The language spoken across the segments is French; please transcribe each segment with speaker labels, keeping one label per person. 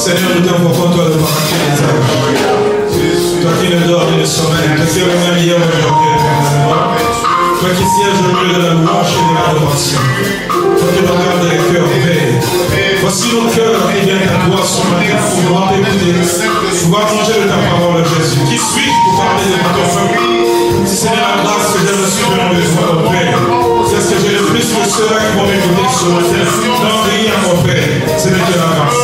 Speaker 1: Seigneur, nous t'invoquons toi de partir des âges. Toi qui ne dors ni ne sommeil, toi qui es le même hier, aujourd'hui, éternellement. Toi qui sièges au milieu de la louange et de l'adoration. Toi qui regardes les cœurs, Père. Voici nos cœurs qui viennent à toi ce matin pour pouvoir t'écouter, pouvoir manger de ta parole, Jésus. Qui suis-je pour parler de ton peuple? Si c'est la grâce que j'ai reçue venant de toi, mon Père. C'est ce que j'ai le plus de ceux-là qui vont m'écouter ce matin. Non, rien, mon Père. Ce n'est que la grâce.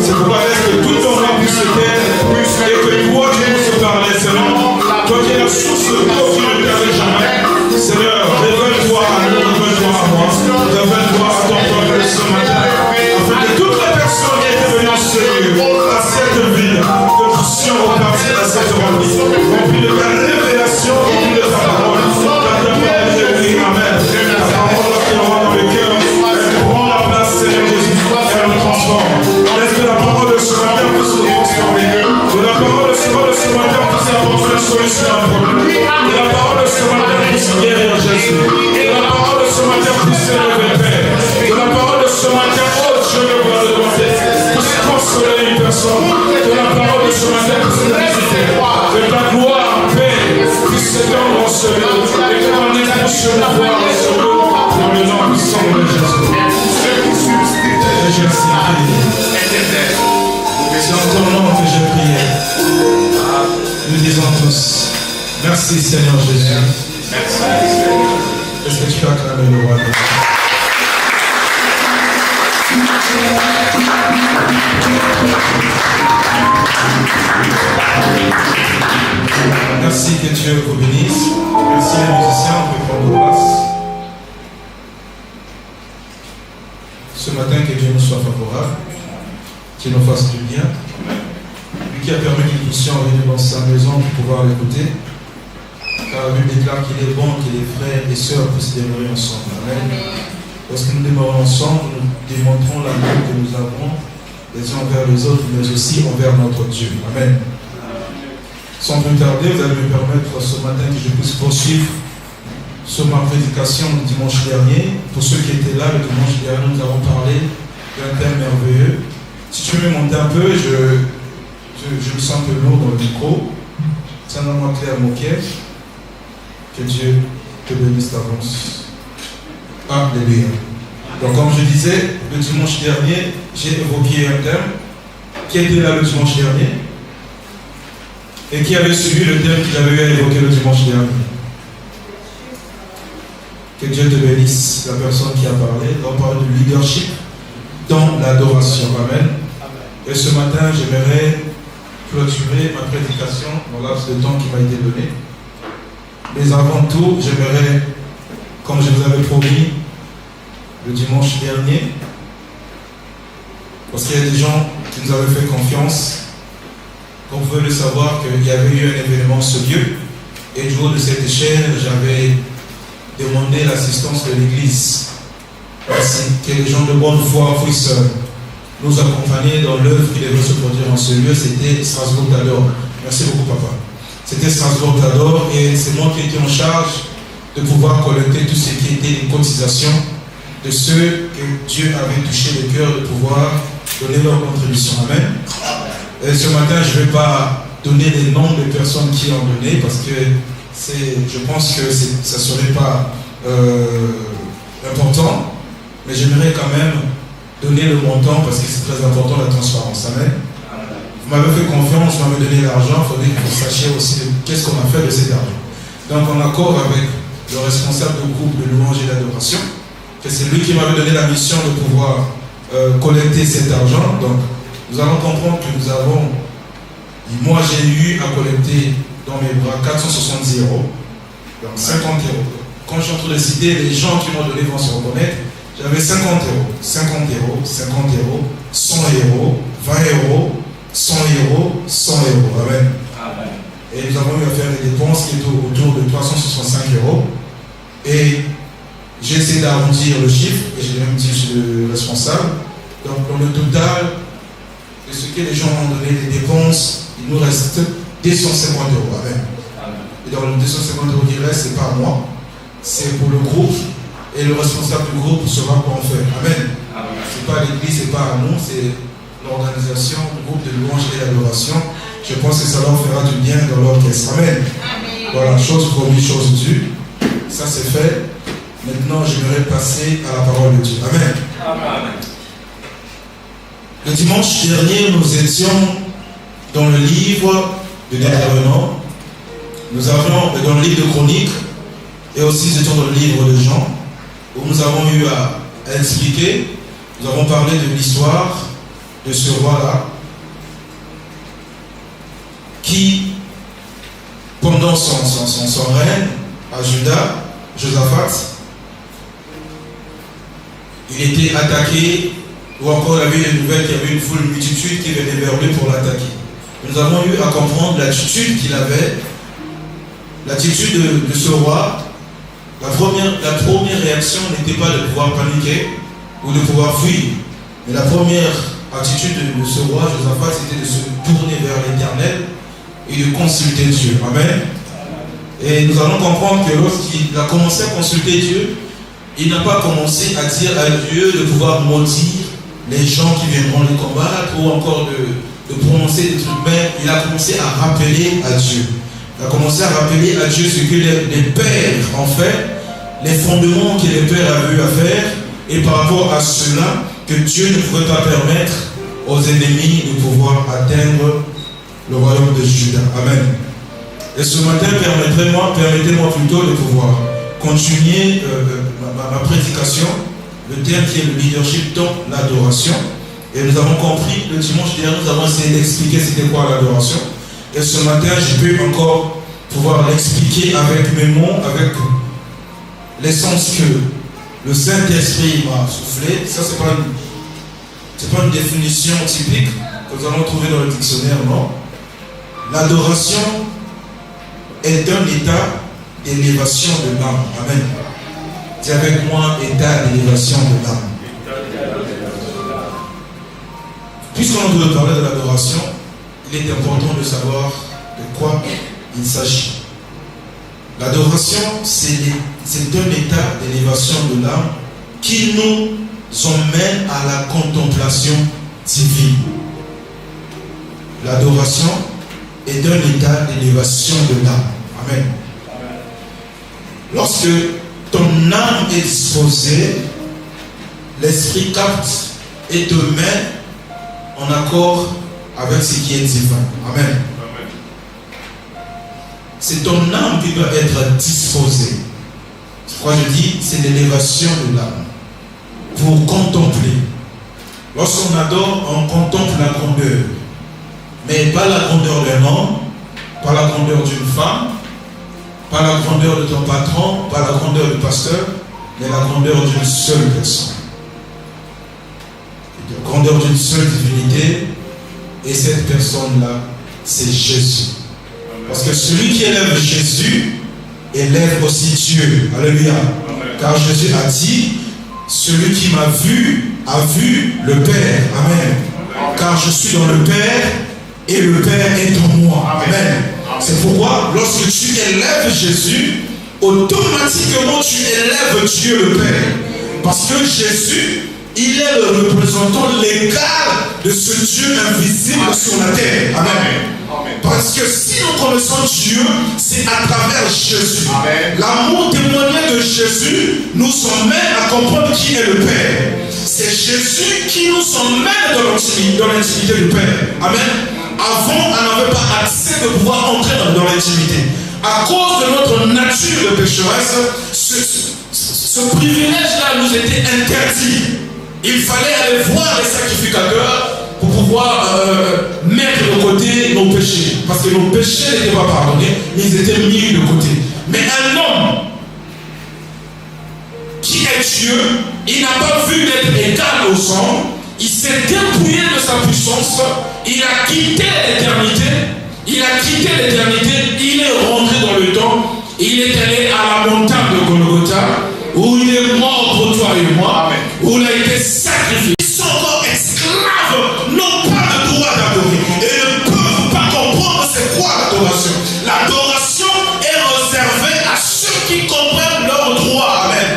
Speaker 1: C'est pourquoi est-ce que tout ton nom puisse se taire et que toi tu puisses parler, Seigneur. Toi qui es la source de l'eau qui ne perd jamais. Seigneur, révèle-toi à nous, révèle-toi à moi, révèle-toi à ton peuple ce matin, afin que toutes les personnes qui étaient venues en ce lieu, à cette ville, que nous puissions repartir à cette remplie, remplie de ta révélation, remplie de ta parole, car ta parole est oui, amen. Ta parole qui rentre dans le cœur, elle prend la place, Seigneur Jésus, elle nous transforme. Est-ce que la parole de ce matin peut se transformer? Que la parole de ce matin puisse apporter une solution à un problème. Que la parole de ce matin puisse guérir Jésus. Que la parole de ce matin puisse élever Père. Que la parole de ce matin, oh Dieu, le roi de bonté, puisse consoler une personne. Que la parole de ce matin puisse nous visiter. Que ta gloire, Père, puisse s'étendre en ce lieu. Et que ton expulsion de gloire en ce lieu. Dans le nom puissant de Jésus. Et je sais. C'est en ton nom que j'ai prié. Nous disons tous, merci Seigneur Jésus. Merci. Est-ce que tu peux acclamer le roi de Dieu? Merci, que Dieu vous bénisse. Merci les musiciens, on peut prendre place. Ce matin, que Dieu nous soit favorable, qu'il nous fasse du bien. Lui qui a permis que nous puissions venir dans sa maison pour pouvoir l'écouter. Car la Bible déclare qu'il est bon que les frères et sœurs puissent demeurer ensemble. Amen. Lorsque nous demeurons ensemble, nous démontrons l'amour que nous avons les uns envers les autres, mais aussi envers notre Dieu. Amen. Sans plus tarder, vous allez me permettre ce matin que je puisse poursuivre sur ma prédication du dimanche dernier. Pour ceux qui étaient là le dimanche dernier, nous avons parlé d'un thème merveilleux. Si tu veux monter un peu, je me sens un peu lourd dans le micro. Tiens-moi clair, mon pied. Que Dieu te bénisse d'avance. Alléluia. Donc, comme je disais, le dimanche dernier, j'ai évoqué un thème. Qui était là le dimanche dernier? Et qui avait suivi le thème qu'il avait eu à évoquer le dimanche dernier? Que Dieu te bénisse, la personne qui a parlé. On parle de leadership dans l'adoration. Amen. Et ce matin, j'aimerais clôturer ma prédication dans laps de temps qui m'a été donné. Mais avant tout, j'aimerais, comme je vous avais promis le dimanche dernier, parce qu'il y a des gens qui nous avaient fait confiance, qu'on pouvait le savoir qu'il y avait eu un événement ce lieu, et du haut de cette échelle, j'avais demandé l'assistance de l'Église. Ainsi que les gens de bonne foi puissent nous accompagner dans l'œuvre qui devait se produire en ce lieu. C'était Strasbourg Tador. Merci beaucoup, papa. C'était Strasbourg Tador, et c'est moi qui étais en charge de pouvoir collecter tout ce qui était les cotisations de ceux que Dieu avait touché le cœur de pouvoir donner leur contribution. Amen. Et ce matin, je ne vais pas donner les noms des personnes qui ont donné, parce que je pense que ça ne serait pas important, mais j'aimerais quand même donner le montant, parce que c'est très important, la transparence. Amen. Vous m'avez fait confiance, vous m'avez donné l'argent, il faudrait que vous sachiez aussi qu'est-ce qu'on a fait de cet argent. Donc en accord avec le responsable du groupe de louange et d'adoration, que c'est lui qui m'avait donné la mission de pouvoir collecter cet argent. Donc nous allons comprendre que nous avons, moi j'ai eu à collecter dans mes bras 470 €, donc 50 €. quand je suis en train de citer, les gens qui m'ont donné vont se reconnaître. J'avais 50 euros, 50 euros, 50 euros, 100 euros, 20 euros, 100 euros, 100 euros. Amen. Amen. Et nous avons eu à faire des dépenses qui étaient autour de 365 euros. Et j'ai essayé d'arrondir le chiffre, et j'ai même dit chez le responsable. Donc, dans le total de ce que les gens ont donné, les dépenses, il nous reste 250 euros. Amen. Et dans les 250 euros qui restent, ce n'est pas à moi, c'est pour le groupe. Et le responsable du groupe saura quoi en faire. Amen. Ce n'est pas l'église, ce n'est pas à nous, c'est l'organisation, le groupe de louange et d'adoration. Je pense que ça leur fera du bien dans l'orchestre. Amen. Voilà, chose promise, chose due. Ça c'est fait. Maintenant, j'aimerais passer à la parole de Dieu. Amen. Amen. Le dimanche dernier, nous étions dans le livre de Deutéronome. Nous avions dans le livre de Chroniques et aussi nous étions dans le livre de Jean, où nous avons eu à expliquer, nous avons parlé de l'histoire de ce roi-là, qui, pendant son règne à Juda, Josaphat, il était attaqué, ou encore il avait une nouvelle qu'il y avait une foule, une multitude qui venait vers lui pour l'attaquer. Nous avons eu à comprendre l'attitude qu'il avait, l'attitude de ce roi. La première réaction n'était pas de pouvoir paniquer ou de pouvoir fuir. Mais la première attitude de ce roi, Josaphat, c'était de se tourner vers l'Éternel et de consulter Dieu. Amen. Et nous allons comprendre que lorsqu'il a commencé à consulter Dieu, il n'a pas commencé à dire à Dieu de pouvoir maudire les gens qui viendront le combattre ou encore de prononcer des trucs, mais il a commencé à rappeler à Dieu. Il a commencé à rappeler à Dieu ce que les pères ont fait, les fondements que les pères avaient eu à faire, et par rapport à cela, que Dieu ne pouvait pas permettre aux ennemis de pouvoir atteindre le royaume de Juda. Amen. Et ce matin, permettez-moi plutôt de pouvoir continuer ma prédication, le thème qui est le leadership dans l'adoration. Et nous avons compris, le dimanche dernier, nous avons essayé d'expliquer c'était quoi l'adoration. Et ce matin, je peux encore pouvoir l'expliquer avec mes mots, avec l'essence que le Saint-Esprit m'a soufflé. Ça, c'est pas une définition typique que nous allons trouver dans le dictionnaire, non. L'adoration est un état d'élévation de l'âme. Amen. Dis avec moi, état d'élévation de l'âme. Puisqu'on veut parler de l'adoration, il est important de savoir de quoi il s'agit. L'adoration, c'est un état d'élévation de l'âme qui nous emmène à la contemplation divine. L'adoration est un état d'élévation de l'âme. Amen. Lorsque ton âme est disposée, l'esprit capte et te met en accord avec ce qui est divin. Amen. C'est ton âme qui doit être disposée. C'est pourquoi je dis, c'est l'élévation de l'âme. Pour contempler. Lorsqu'on adore, on contemple la grandeur. Mais pas la grandeur d'un homme, pas la grandeur d'une femme, pas la grandeur de ton patron, pas la grandeur du pasteur, mais la grandeur d'une seule personne. La grandeur d'une seule divinité, et cette personne-là, c'est Jésus. Parce que celui qui élève Jésus, élève aussi Dieu. Alléluia. Car Jésus a dit, celui qui m'a vu, a vu le Père. Amen. Car je suis dans le Père, et le Père est en moi. Amen. C'est pourquoi, lorsque tu élèves Jésus, automatiquement tu élèves Dieu le Père. Parce que Jésus, il est le représentant légal de ce Dieu invisible sur la terre. Amen. Parce que si nous connaissons Dieu, c'est à travers Jésus. L'amour témoigné de Jésus nous emmène à comprendre qui est le Père. C'est Jésus qui nous emmène dans l'intimité du Père. Amen. Avant, on n'avait pas accès de pouvoir entrer dans l'intimité. À cause de notre nature de pécheresse, ce privilège-là nous était interdit. Il fallait aller voir les sacrificateurs pour pouvoir mettre de côté nos péchés. Parce que nos péchés n'étaient pas pardonnés, mais ils étaient mis de côté. Mais un homme est Dieu, il n'a pas vu d'être égal aux hommes, il s'est dépouillé de sa puissance, il a quitté l'éternité, il est rentré dans le temps, il est allé à la montagne de Golgotha, où il est mort pour toi et moi, amen, où il a été sacrifié. Ils sont encore esclaves, n'ont pas le droit d'adorer, et ne peuvent pas comprendre c'est quoi l'adoration. L'adoration est réservée à ceux qui comprennent leurs droits, amen.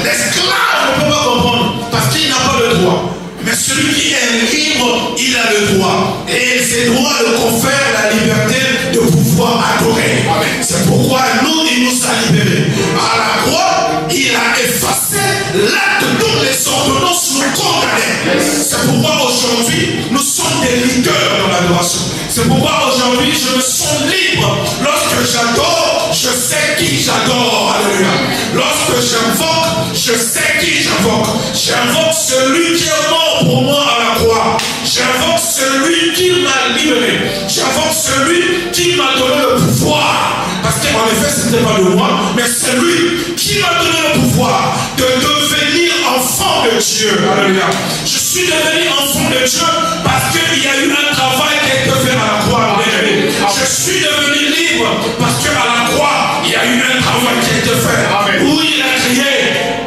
Speaker 1: L'esclave ne peut pas comprendre, parce qu'il n'a pas le droit. Mais celui qui est libre, il a le droit. Et ces droits le confèrent la liberté de pouvoir adorer. Amen. C'est pourquoi nous, il nous a libérés. À la croix, il a effacé l'acte dont les ordonnances nous condamnaient. C'est pourquoi aujourd'hui, nous sommes des leaders dans l'adoration. C'est pourquoi aujourd'hui, je me sens libre. Lorsque j'adore, je sais qui j'adore. Alléluia. Lorsque j'invoque, je sais qui j'invoque. J'invoque celui qui est mort pour moi à la croix. J'invoque celui qui m'a libéré. J'invoque celui qui m'a donné le pouvoir. Parce qu'en effet, ce n'était pas de moi, mais c'est lui qui m'a donné le pouvoir de devenir enfant de Dieu. Alléluia. Je suis devenu enfant de Dieu parce qu'il y a eu un travail qui a été fait à la croix. Je suis devenu libre parce qu'à la croix, il y a eu un travail qui a été fait. Amen. Où il a crié,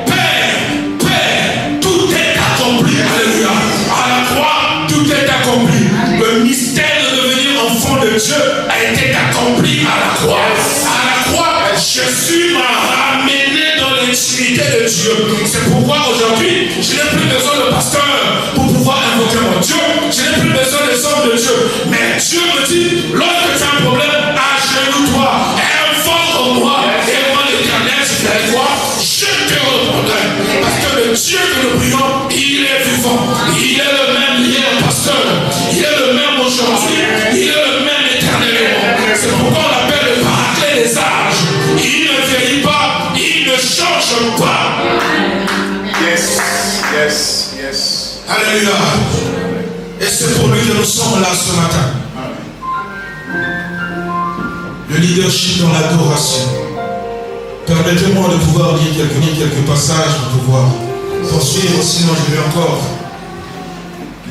Speaker 1: Père, Père, tout est accompli. Alléluia. À la croix, tout est accompli. Le mystère de devenir enfant de Dieu a été accompli à la croix. À la croix, Jésus m'a ramené dans l'intimité de Dieu. C'est pourquoi aujourd'hui, je n'ai plus besoin de pasteur pour pouvoir invoquer mon Dieu. Je n'ai plus besoin des hommes de Dieu. Mais Dieu me dit, lorsque tu as un problème, agenouille-toi, invoque-moi, et moi l'Éternel, je fais quoi? Je te répondrai. Parce que le Dieu que nous prions, il est vivant. Il est le même hier, pasteur. Il est le même aujourd'hui. Il est le même éternellement. C'est pourquoi on l'appelle le paraclet des âges. Il ne vieillit pas, il ne change pas.
Speaker 2: Yes, yes, yes.
Speaker 1: Alléluia. Et c'est pour lui que nous sommes là ce matin. Le leadership dans l'adoration. Permettez-moi de pouvoir lire quelques passages pour pouvoir poursuivre, sinon je vais encore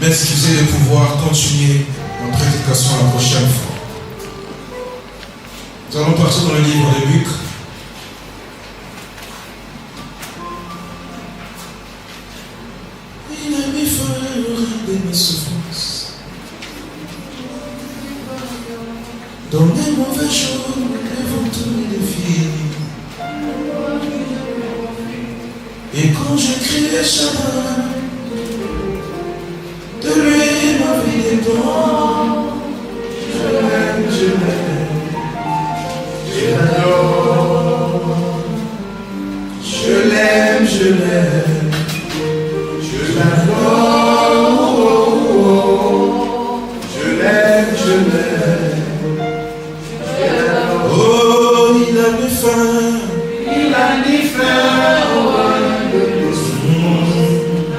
Speaker 1: m'excuser de pouvoir continuer ma prédication la prochaine fois. Nous allons partir dans le livre de Luc. Il a mis fin de mes souffrances. Dans les mauvais jours, devant tous les défis. Et quand je criais Shabbat, de lui ma vie dépend. Je l'aime, je l'adore. Je l'aime, je l'adore. Je l'aime. Oh, il a mis fin. Il a mis fin au royaume de Dieu.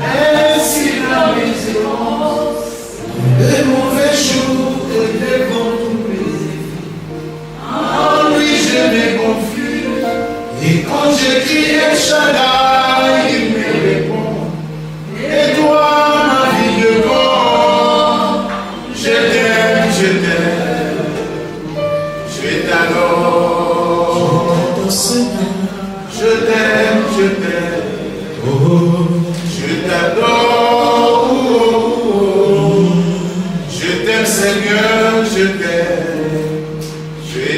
Speaker 1: Ainsi la misérance des mauvais jours et devant tous mes défis. En lui je m'ai confus. Et quand j'écris El Shaddai, il me répond. Et toi, ma vie de corps, je t'aime, je t'adore. Je t'aime, oh, je t'adore. Je t'aime, Seigneur, je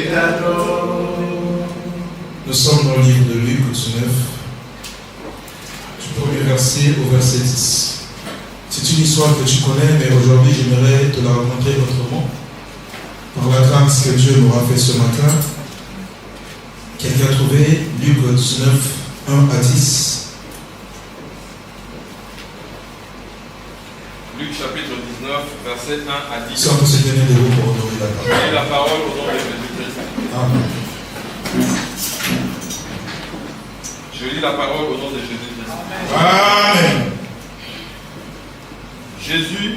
Speaker 1: t'adore. Nous sommes dans le livre de Luc 19, du premier verset au verset 10. C'est une histoire que tu connais, mais aujourd'hui j'aimerais te la raconter autrement. Par la grâce que Dieu m'aura fait ce matin, quelqu'un a trouvé Luc 19, 1 à 10.
Speaker 3: Luc chapitre 19, verset 1 à 10.
Speaker 1: Si on peut se tenir debout pour honorer la parole.
Speaker 3: Je lis la parole au nom de Jésus-Christ.
Speaker 1: Amen.
Speaker 3: Je lis la parole au nom de Jésus-Christ.
Speaker 1: Amen.
Speaker 3: Jésus,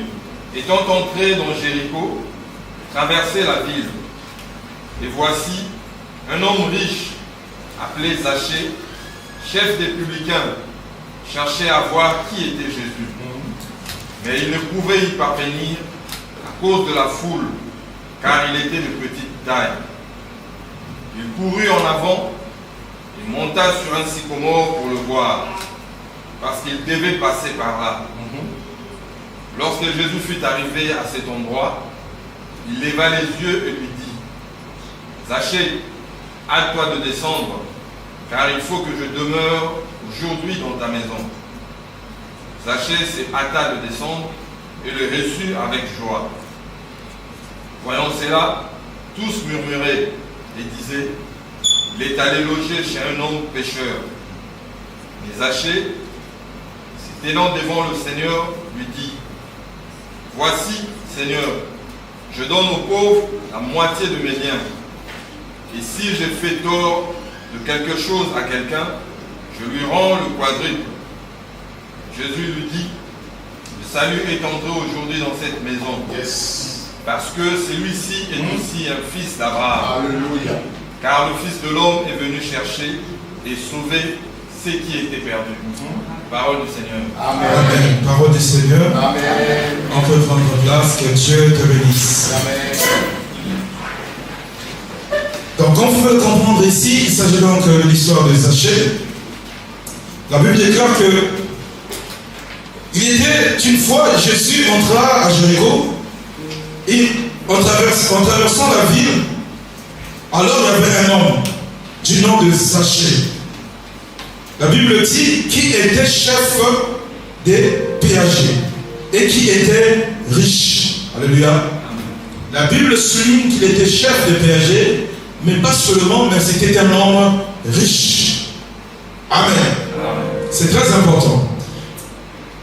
Speaker 3: étant entré dans Jéricho, traversait la ville. Et voici un homme riche, appelé Zachée, chef des publicains, cherchait à voir qui était Jésus. Mais il ne pouvait y parvenir à cause de la foule, car il était de petite taille. Il courut en avant et monta sur un sycomore pour le voir, parce qu'il devait passer par là. Lorsque Jésus fut arrivé à cet endroit, il leva les yeux et lui dit, « Zachée, hâte-toi de descendre, car il faut que je demeure aujourd'hui dans ta maison. » Zachée se hâta de descendre et le reçut avec joie. Voyant cela, tous murmuraient et disaient, « Il est allé loger chez un homme pécheur. » Mais Zachée, se tenant devant le Seigneur, lui dit, « Voici, Seigneur, je donne aux pauvres la moitié de mes biens. Et si j'ai fait tort de quelque chose à quelqu'un, je lui rends le quadruple. » Jésus lui dit, « Le salut est entré aujourd'hui dans cette maison.
Speaker 2: Yes.
Speaker 3: Parce que celui-ci est aussi un fils d'Abraham.
Speaker 2: Alléluia.
Speaker 3: Car le Fils de l'homme est venu chercher et sauver ce qui était perdu. » Parole du Seigneur.
Speaker 2: Amen.
Speaker 1: Amen. Parole du Seigneur.
Speaker 2: Amen.
Speaker 1: On peut prendre place, que Dieu te bénisse.
Speaker 2: Amen.
Speaker 1: Donc, on peut comprendre ici, il s'agit donc de l'histoire de Zachée. La Bible déclare que il était une fois, Jésus entra à Jéricho et en traversant la ville, alors il y avait un homme du nom de Zachée. La Bible dit qu'il était chef des péagers et qui était riche. Alléluia. La Bible souligne qu'il était chef des péagers, mais pas seulement, mais c'était un homme riche. Amen. C'est très important.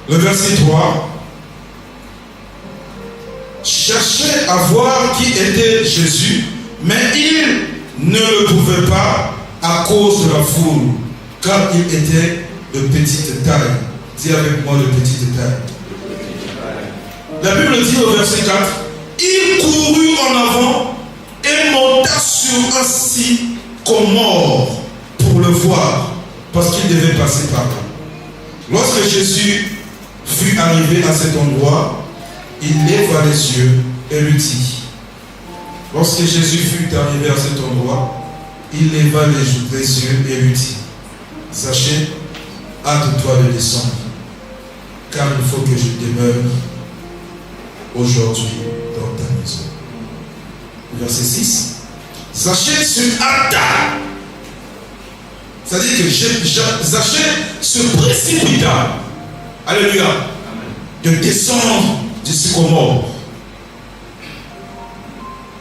Speaker 1: Le verset 3. Cherchait à voir qui était Jésus, mais il ne le pouvait pas à cause de la foule, car il était de petite taille. Dis avec moi, de petite taille. La Bible dit au verset 4, il courut en avant et monta sur un sycomore pour le voir, parce qu'il devait passer par là. Lorsque Jésus fut arrivé à cet endroit, il leva les yeux et lui dit. Lorsque Jésus fut arrivé à cet endroit, il leva les yeux et lui dit, Zachée, hâte-toi de descendre, car il faut que je demeure aujourd'hui dans ta maison. Verset 6. Zachée se hâta. C'est-à-dire que Zachée se précipita. Alléluia. De descendre du sycomore.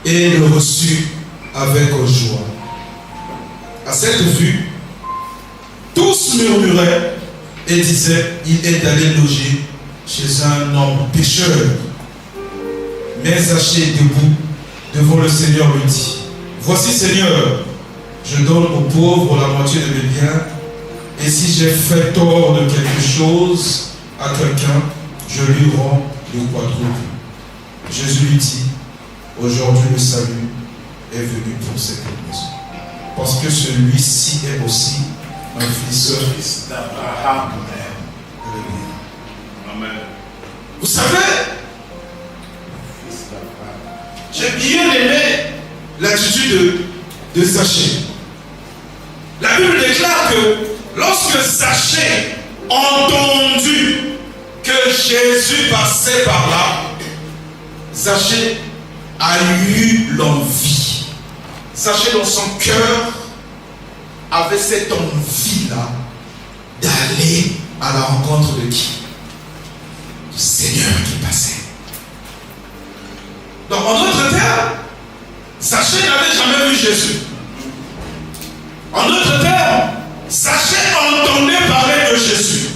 Speaker 1: Et le reçut avec joie. À cette vue, tous murmuraient et disaient, il est allé loger chez un homme pécheur. Mais Zachée, debout devant le Seigneur, lui dit, voici Seigneur, je donne aux pauvres la moitié de mes biens, et si j'ai fait tort de quelque chose à quelqu'un, je lui rends le quadruple. Jésus lui dit, aujourd'hui le salut est venu pour cette maison, parce que celui-ci est aussi un fils
Speaker 2: d'Abraham.
Speaker 3: Amen.
Speaker 1: Vous savez, j'ai bien aimé l'attitude de Zachée. La Bible déclare que lorsque Zachée entendu que Jésus passait par là, Zachée a eu l'envie. Zachée dans son cœur avait cette envie-là d'aller à la rencontre de qui? Du Seigneur qui passait. Donc en d'autres termes, Zachée n'avait jamais vu Jésus. En d'autres termes, Zachée entendait parler de Jésus.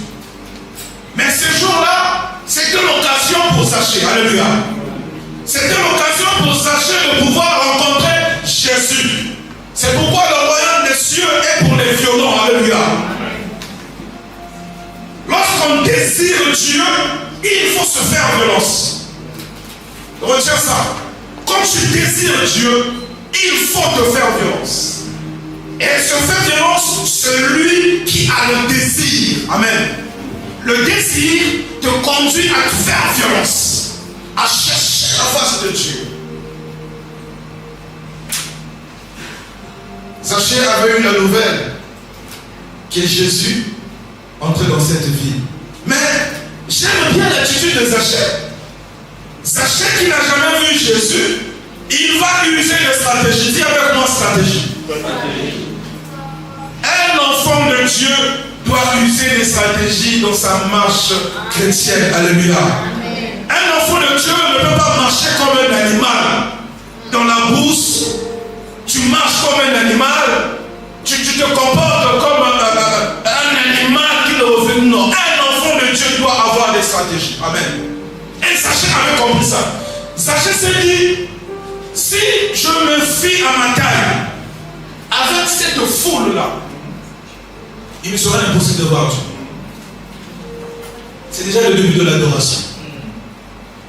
Speaker 1: Mais ce jour-là, c'était l'occasion pour Zachée. Alléluia. C'était l'occasion pour Zachée de pouvoir rencontrer Jésus. C'est pourquoi le royaume des cieux est pour les violents. Alléluia. Lorsqu'on désire Dieu, il faut se faire violence. Retiens ça. Quand tu désires Dieu, il faut te faire violence. Et se faire violence, celui qui a le désir. Amen.
Speaker 4: le désir te conduit à te faire violence, à chercher la face de Dieu. Zachée avait eu la nouvelle que Jésus entrait dans cette ville. Mais j'aime bien l'attitude de Zachée. Zachée qui n'a jamais vu Jésus, il va user de stratégie. Dis avec moi stratégie. Un enfant de Dieu doit user des stratégies dans sa marche chrétienne. Alléluia. Un enfant de Dieu ne peut pas marcher comme un animal. Dans la bourse, tu marches comme un animal, tu te comportes comme un animal qui ne refait. Non, un enfant de Dieu doit avoir des stratégies. Amen. Et Zachée avait compris ça. Zachée s'est dit, si je me fie à ma taille, avec cette foule-là, il me sera impossible de voir Dieu. C'est déjà le début de l'adoration.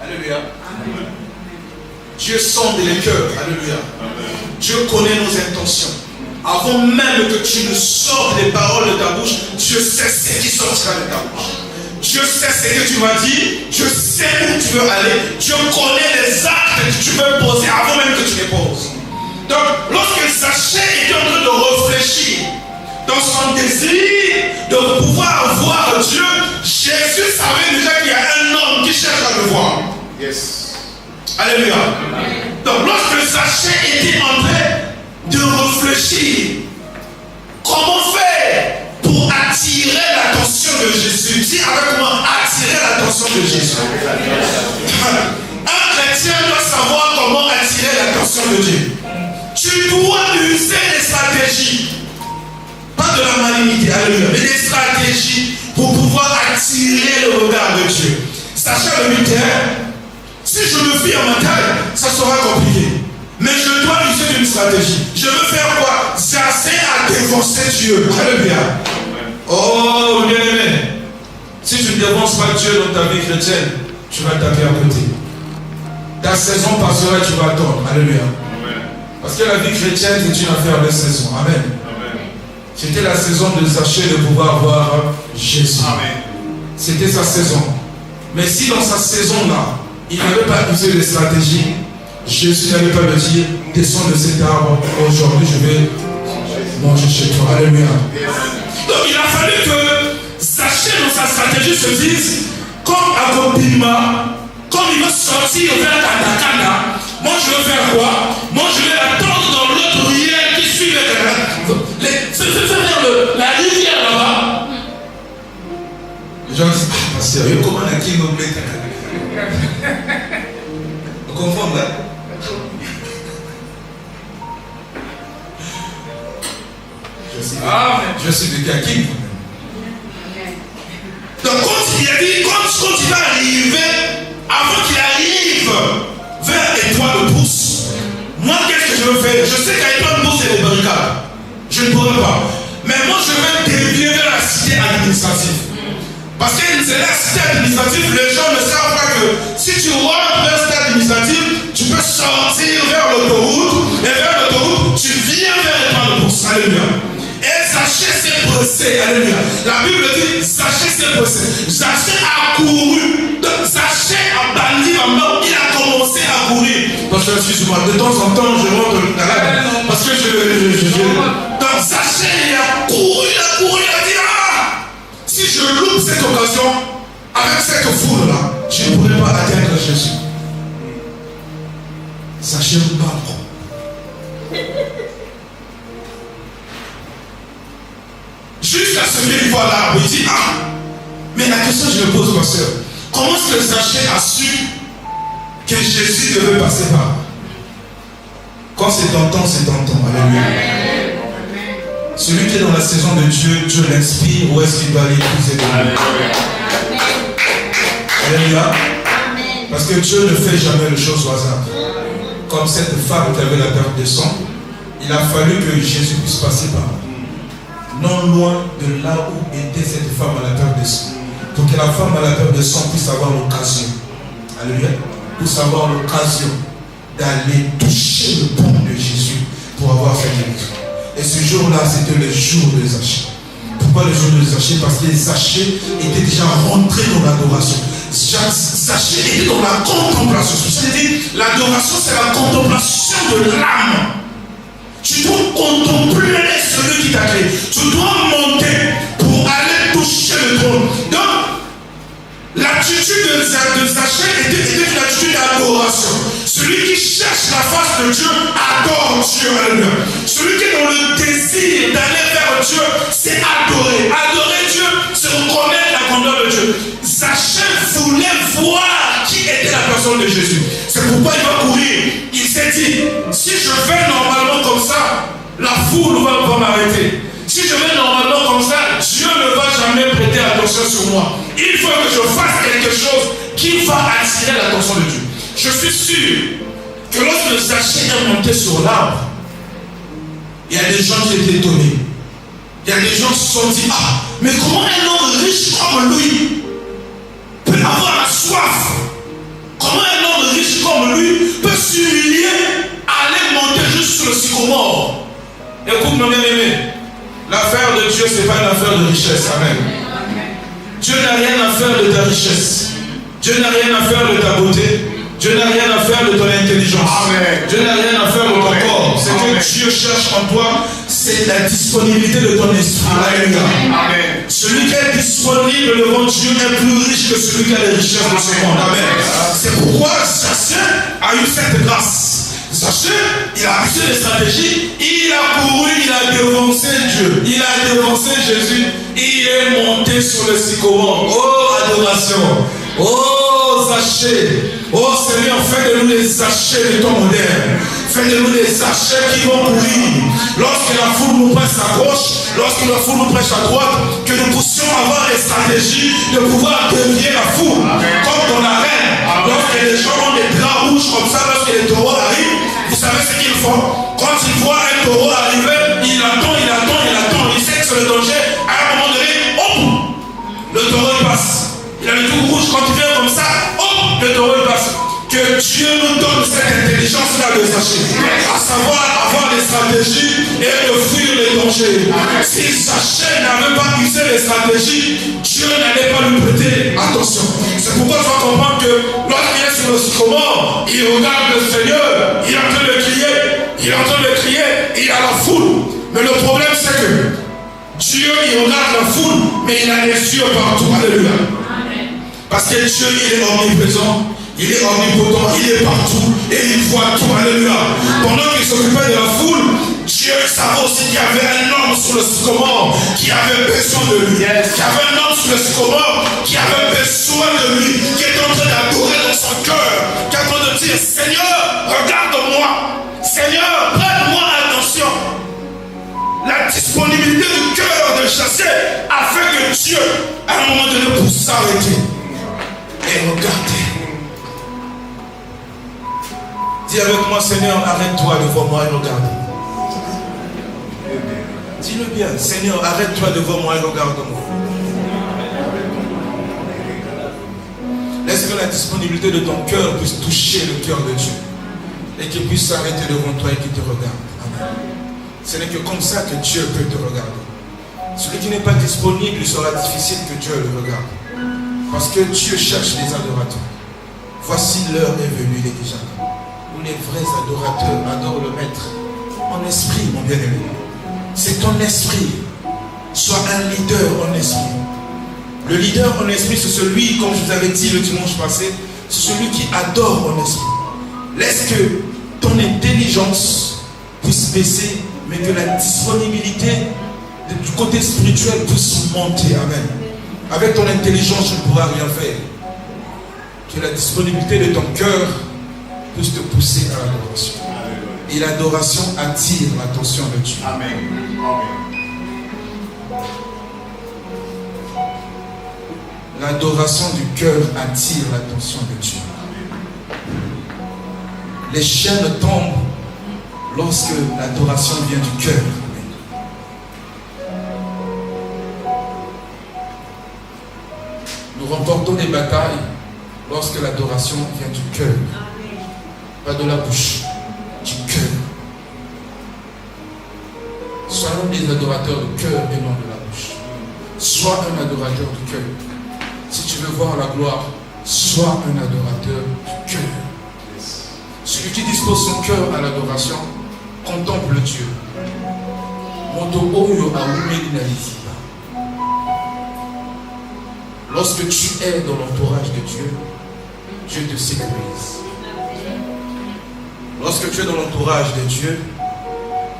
Speaker 4: Alléluia. Amen. Dieu sonde les cœurs. Alléluia. Amen. Dieu connaît nos intentions. Avant même que tu ne sortes les paroles de ta bouche, Dieu sait ce qui sortira de ta bouche. Dieu sait ce que tu m'as dit. Dieu sait où tu veux aller. Dieu connaît les actes que tu veux poser avant même que tu les poses. Donc, lorsque Zachée était en train de réfléchir dans son désir de pouvoir voir Dieu, Jésus savait déjà qu'il y a un homme qui cherche à le voir.
Speaker 2: Yes.
Speaker 4: Alléluia. Donc, lorsque Zachée était en train de réfléchir, comment faire pour attirer l'attention de Jésus? Dis avec moi, attirer l'attention de Jésus. Un chrétien doit savoir comment attirer l'attention de Dieu. Tu dois user des stratégies. Pas de la malignité, alléluia, mais des stratégies pour pouvoir attirer le regard de Dieu. Sachez le militaire, si je me fie à ma taille, ça sera compliqué. Mais je dois user d'une stratégie. Je veux faire quoi? J'essaie à défoncer Dieu. Alléluia. Oh, bien aimé. Si tu ne défonces pas Dieu dans ta vie chrétienne, tu vas taper à côté. Ta saison passera et tu vas attendre. Alléluia. Parce que la vie chrétienne, c'est une affaire de saison. Amen. C'était la saison de Zachée de pouvoir voir Jésus. Amen. C'était sa saison. Mais si dans sa saison-là, il n'avait pas usé de stratégie, Jésus n'allait pas le dire, descends de cet arbre, aujourd'hui je vais manger chez toi. Alléluia. Donc il a fallu que Zachée dans sa stratégie se dise, comme à Gopima, comme il veut sortir vers Kandakanda, moi je veux faire quoi? Moi je vais attendre dans l'autre rivière qui suit le Kandakanda. C'est vers la rivière là-bas. Les gens disent, ah sérieux, comment on a qui nous met Kandakanda? Vous comprenez là? Je suis de Kakim. Donc quand il a dit, quand il va arriver, avant qu'il arrive vers Étoile de Pousse, moi qu'est-ce que je veux faire? Je sais qu'à Étoile de Pousse il y a des barricades. Je ne pourrai pas. Mais moi je vais dévier vers la cité administrative. Parce que c'est la cité administrative, les gens ne savent pas que si tu rentres vers la cité administrative, tu peux sortir vers l'autoroute, et vers l'autoroute, tu viens vers Étoile de Pousse. Alléluia. Et Zachée s'est pressé, alléluia. La Bible dit, Zachée s'est pressé. Zachée a couru. Donc Zachée a bandit la main, il a commencé à courir. Parce que excuse-moi, de temps en temps, je rentre dans la parce que donc Zachée, il a couru, il a dit, ah, si je loupe cette occasion, avec cette foule-là, je ne pourrai pas atteindre Jésus. Zachée me parle. Jusqu'à ce qu'il voit l'arbre, il dit, ah, mais la question que je me pose, ma soeur, comment est-ce que Zachée a su que Jésus devait passer par là? Quand c'est tentant, c'est tentant. Alléluia. Celui qui est dans la saison de Dieu, Dieu l'inspire, où est-ce qu'il doit aller épouser de lui? Alléluia. Parce que Dieu ne fait jamais les choses au hasard. Comme cette femme qui avait la perte de sang, il a fallu que Jésus puisse passer par là. Non loin de là où était cette femme à la perte de sang. Pour que la femme à la perte de sang puisse avoir l'occasion. Alléluia. Puisse avoir l'occasion d'aller toucher le paume de Jésus pour avoir sa guérison. Et ce jour-là, c'était le jour de Zachée. Pour Pourquoi le jour de Zachée? Parce que Zachée était déjà rentré dans l'adoration. Zachée était dans la contemplation. C'est-à-dire, l'adoration, c'est la contemplation de l'âme. Tu dois contempler celui qui t'a créé. Tu dois monter pour aller toucher le trône. Donc, l'attitude de Zachée était une attitude d'adoration. Celui qui cherche la face de Dieu adore Dieu. Celui qui est dans le désir d'aller vers Dieu, c'est adorer. Adorer Dieu, c'est reconnaître la grandeur de Dieu. Zachée voulait voir qui était la personne de Jésus. C'est pourquoi il va courir. Il s'est dit, si je vais normalement comme ça, la foule va m'arrêter. Si je vais normalement comme ça, Dieu ne va jamais prêter attention sur moi. Il faut que je fasse quelque chose qui va attirer l'attention de Dieu. Je suis sûr que lorsque Zachée est monté sur l'arbre, il y a des gens qui étaient étonnés. Il y a des gens qui se sont dit, ah, mais comment un homme riche comme lui peut avoir la soif? Comment un homme riche comme lui peut s'humilier, aller monter juste sur le sycomore? Écoute, mon bien-aimé, l'affaire de Dieu, ce n'est pas une affaire de richesse. Amen. Dieu n'a rien à faire de ta richesse. Dieu n'a rien à faire de ta beauté. Dieu n'a rien à faire de ton intelligence. Amen. Dieu n'a rien à faire de ton corps. Ce que Dieu cherche en toi, c'est la disponibilité de ton esprit. Alléluia. Amen. Celui qui est disponible devant Dieu est plus riche que celui qui a les richesses de ce monde. Amen. C'est pourquoi Zachée a eu cette grâce. Zachée, il a usé les stratégies, il a couru, il a devancé Dieu, il a devancé Jésus, il est monté sur le sycomore. Oh, adoration! Oh, Zachée! Oh Seigneur, fais de nous des Zachées de ton modèle. Fais de nous des Zachées qui vont courir. Lorsque la foule nous presse à gauche, lorsque la foule nous presse à droite, que nous puissions avoir les stratégies de pouvoir dévier la foule. Amen. Comme dans l'arène. Lorsque les gens ont des draps rouges comme ça, lorsque les taureaux arrivent, vous savez ce qu'ils font. Quand ils voient un taureau arriver, il attend. Il sait que c'est le danger. À un moment donné, hop, le taureau il passe. Il a le tout rouge. Quand il vient comme ça, hop, le taureau il passe. Que Dieu nous donne cette intelligence-là de Zachée, à savoir avoir des stratégies et de fuir les dangers. Si Zachée n'avait pas usé les stratégies, Dieu n'allait pas lui prêter attention. C'est pourquoi tu vas comprendre que lorsqu'il est sur le sycomore, il regarde le Seigneur, il est en train de crier, il a la foule. Mais le problème c'est que Dieu il regarde la foule, mais il a les yeux partout. Alléluia. Parce que Dieu il est omniprésent. Il est omnipotent, il est partout et il voit tout. Alléluia. Pendant qu'il s'occupait de la foule, Dieu savait aussi qu'il y avait un homme sur le sycomore qui avait besoin de lui. Qu'il y avait un homme sur le sycomore qui avait besoin de lui, qui est en train d'adorer dans son cœur, qui est en train de dire, Seigneur, regarde-moi. Seigneur, prête-moi attention. La disponibilité du cœur de Zachée a fait que Dieu, à un moment donné, pour s'arrêter et regarder. Dis avec moi, Seigneur, arrête-toi devant moi et regarde. Dis-le bien, Seigneur, arrête-toi devant moi et regarde-moi. Laisse que la disponibilité de ton cœur puisse toucher le cœur de Dieu et qu'il puisse s'arrêter devant toi et qu'il te regarde. Amen. Ce n'est que comme ça que Dieu peut te regarder. Celui qui n'est pas disponible, il sera difficile que Dieu le regarde. Parce que Dieu cherche les adorateurs. Voici l'heure est venue, il est déjà là. Où les vrais adorateurs adorent le Maître en esprit, mon bien-aimé. C'est ton esprit. Sois un leader en esprit. Le leader en esprit, c'est celui, comme je vous avais dit le dimanche passé, c'est celui qui adore en esprit. Laisse que ton intelligence puisse baisser, mais que la disponibilité du côté spirituel puisse monter. Amen. Avec ton intelligence, tu ne pourras rien faire. Que la disponibilité de ton cœur puisse te pousser à l'adoration. Et l'adoration attire l'attention de Dieu.
Speaker 2: Amen.
Speaker 4: L'adoration du cœur attire l'attention de Dieu. Les chaînes tombent lorsque l'adoration vient du cœur. Nous remportons des batailles lorsque l'adoration vient du cœur. Pas de la bouche, du cœur. Soyons des adorateurs de cœur et non de la bouche. sois un adorateur du cœur. Si tu veux voir la gloire, sois un adorateur du cœur. Celui qui dispose son cœur à l'adoration, contemple Dieu. Moto oyo aoume l'inaliziba. Lorsque tu es dans l'entourage de Dieu, Dieu te sécurise. Lorsque tu es dans l'entourage de Dieu,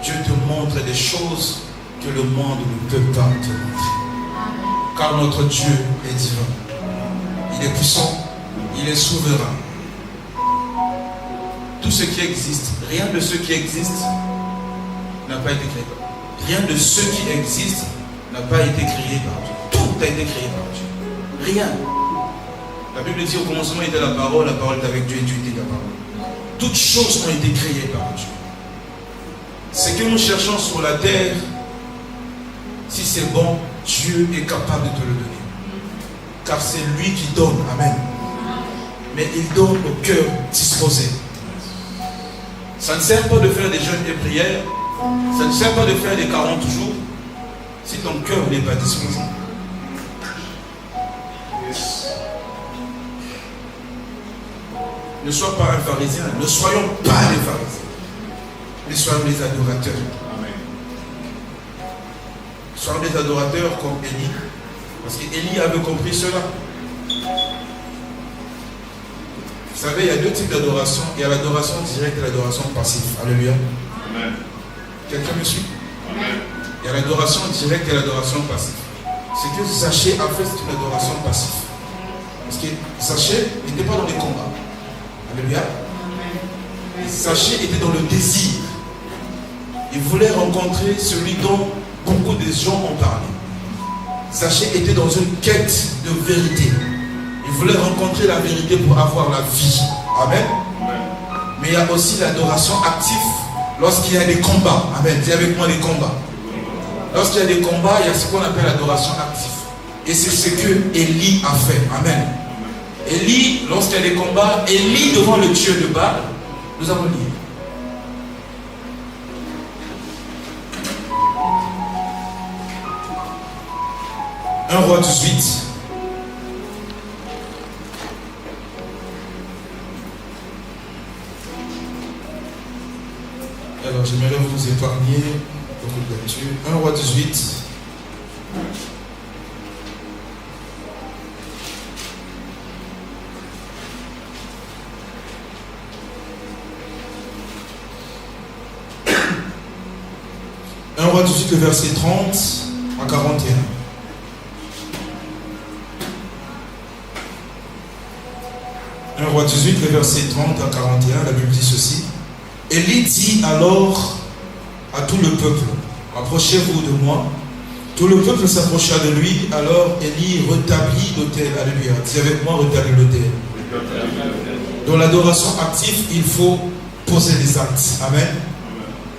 Speaker 4: Dieu te montre des choses que le monde ne peut pas te montrer. Car notre Dieu est divin. Il est puissant, il est souverain. Tout ce qui existe, rien de ce qui existe n'a pas été créé par Dieu. Rien de ce qui existe n'a pas été créé par Dieu. Tout a été créé par Dieu. Rien. La Bible dit au commencement était la parole est avec Dieu et Dieu était la parole. Toutes choses ont été créées par Dieu. Ce que nous cherchons sur la terre, si c'est bon, Dieu est capable de te le donner. Car c'est lui qui donne. Amen. Mais il donne au cœur disposé. Ça ne sert pas de faire des jeûnes et prières. Ça ne sert pas de faire des 40 jours si ton cœur n'est pas disposé. Ne sois pas un pharisien. Ne soyons pas des pharisiens. Mais soyons des adorateurs. Soyons des adorateurs comme Élie. Parce qu'Élie avait compris cela. Vous savez, il y a deux types d'adoration. Il y a l'adoration directe et l'adoration passive. Alléluia. Amen. Quelqu'un me suit? Amen. Il y a l'adoration directe et l'adoration passive. Ce que Zachée a fait, c'est une adoration passive. Parce que Zachée n'était pas dans les combats. Alléluia. Zachée était dans le désir. Il voulait rencontrer celui dont beaucoup de gens ont parlé. Zachée était dans une quête de vérité. Il voulait rencontrer la vérité pour avoir la vie. Amen. Mais il y a aussi l'adoration active lorsqu'il y a des combats. Amen. Dis avec moi les combats. Lorsqu'il y a des combats, il y a ce qu'on appelle l'adoration active. Et c'est ce que Élie a fait. Amen. Élie, lorsqu'il y a des combats, Élie devant le Dieu de Baal, nous avons lu. Un roi 18. Alors j'aimerais vous épargner beaucoup de lecture. 1 roi 18. Un roi 18, le verset 30 à 41. Un roi 18, le verset 30 à 41, la Bible dit ceci. Élie dit alors à tout le peuple, approchez-vous de moi. Tout le peuple s'approcha de lui, alors Élie rétablit l'autel. Alléluia. Dis avec moi, rétablit l'autel. Dans l'adoration active, il faut poser les actes. Amen.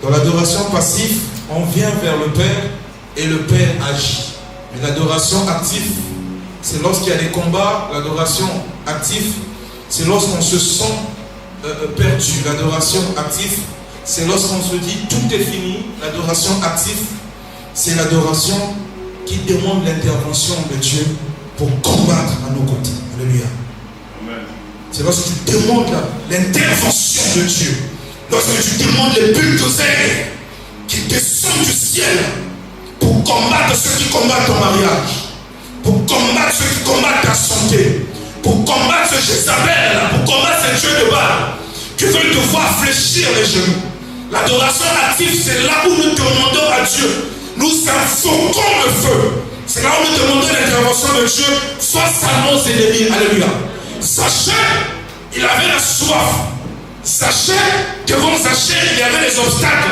Speaker 4: Dans l'adoration passive, on vient vers le Père et le Père agit. Mais l'adoration active, c'est lorsqu'il y a des combats. L'adoration active, c'est lorsqu'on se sent perdu. L'adoration active, c'est lorsqu'on se dit tout est fini. L'adoration active, c'est l'adoration qui demande l'intervention de Dieu pour combattre à nos côtés. Alléluia. C'est lorsque tu demandes l'intervention de Dieu. Lorsque tu demandes les bulldozers qui descendent du ciel pour combattre ceux qui combattent ton mariage, pour combattre ceux qui combattent ta santé, pour combattre ce Jézabel, pour combattre ces dieux de Baal qui veulent te voir fléchir les genoux. L'adoration active, c'est là où nous demandons à Dieu. Nous invoquons le feu. C'est là où nous demandons l'intervention de Dieu face à nos ennemis. Alléluia. Zachée, il avait la soif. Zachée, devant Zachée, il y avait les obstacles.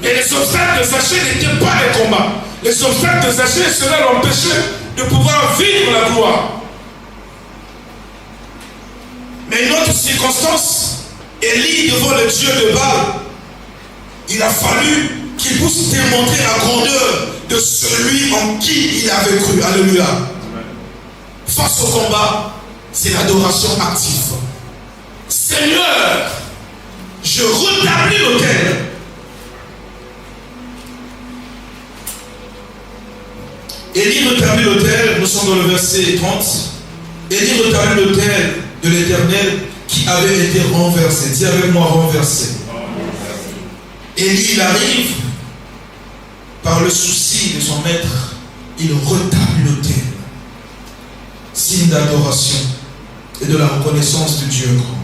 Speaker 4: Mais les obstacles de Zachée n'étaient pas les combats. Les obstacles de Zachée, cela l'empêchait de pouvoir vivre la gloire. Mais une autre circonstance, Élie devant le Dieu de Baal, il a fallu qu'il puisse démontrer la grandeur de celui en qui il avait cru. Alléluia. Face au combat, c'est l'adoration active. Seigneur, je rétablis l'autel.
Speaker 1: Élie rétablit l'autel, nous sommes dans le verset 30. Élie rétablit l'autel de l'Éternel qui avait été renversé. Dis avec moi, renversé. Élie, il arrive par le souci de son maître, il rétablit l'autel. Signe d'adoration et de la reconnaissance de Dieu grand.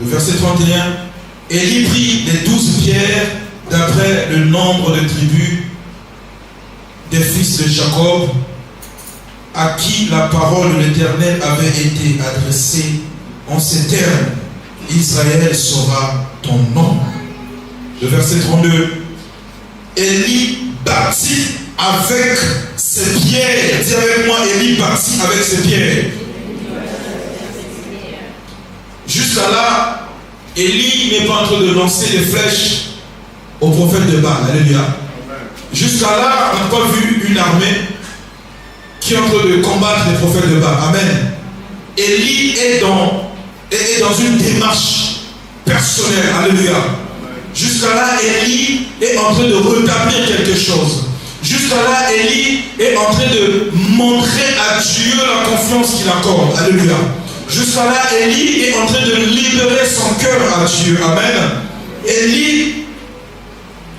Speaker 1: Le verset 31, Élie prit les 12 pierres d'après le nombre de tribus des fils de Jacob, à qui la parole de l'Éternel avait été adressée en ces termes: Israël sera ton nom. Le verset 32, Élie bâtit avec ses pierres. Dis avec moi, Élie bâtit avec ses pierres. Jusqu'à là, Élie n'est pas en train de lancer des flèches au prophète de Baal. Alléluia. Jusqu'à là, on n'a pas vu une armée qui est en train de combattre les prophètes de Baal. Amen. Élie est dans une démarche personnelle. Alléluia. Jusqu'à là, Élie est en train de rétablir quelque chose. Jusqu'à là, Élie est en train de montrer à Dieu la confiance qu'il accorde. Alléluia. Jusqu'à là, Élie est en train de libérer son cœur à Dieu. Amen. Élie,